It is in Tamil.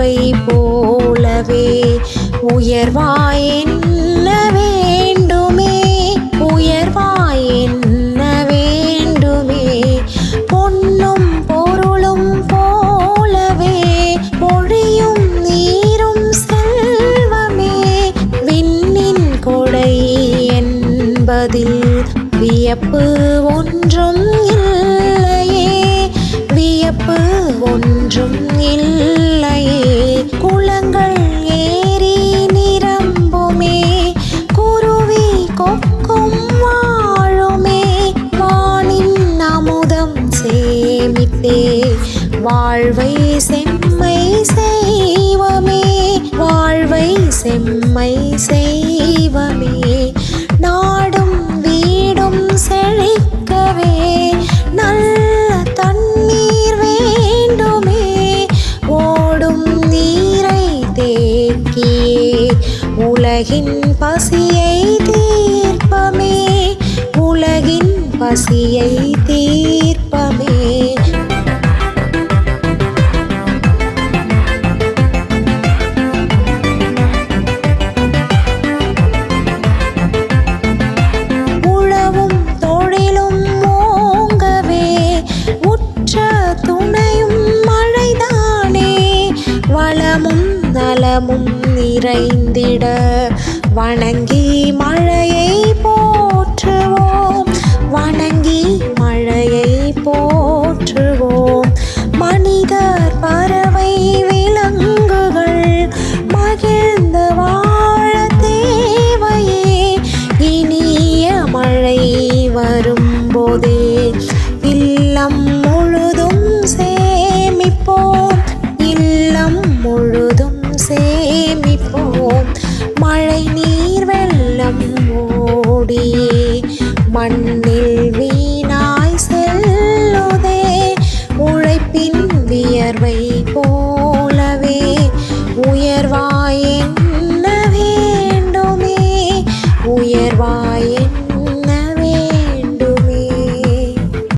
வாழ்வை போலவே உயர்வாய் என்ன வேண்டுமே, உயர்வாய் என்ன வேண்டுமே. பொன்னும் பொருளும் போலவே பொழியும் நீரும் செல்வமே. விண்ணின் கொடை என்பதில் வியப்பு ஒன்றும் இல்லையே, வியப்பு ஒன்றும் இல்லையே. குளங்கள் ஏரி நிரம்புமே, குருவி கொக்கும் வாழுமே. வானின் அமுதம் சேமிப்பே வாழ்வை செம்மை செய்வமே, வாழ்வை செம்மை செய்வமே. நாடும் வீடும் செழிக்கவே நல்ல தண்ணீர் வேண்டுமே. ஓடும் நீரை தேக்கியே உலகின் பசியை தீர்ப்பமே, உலகின் பசியை தீர்ப்பமே. வளமும் நலமும் நிறைந்திட வணங்கி மழையை போற்றுவோம், வணங்கி மழையை போற்றுவோம். மனிதர் பறவை விலங்குகள் மகிழ்ந்து வாழ தேவையே. இனிய மழை வரும்போதே இல்லம் முழுதும் சேமிப்போம், இல்லம் முழுதும் சேமிப்போம். மழை நீர் வெள்ளம் ஓடியே மண்ணில்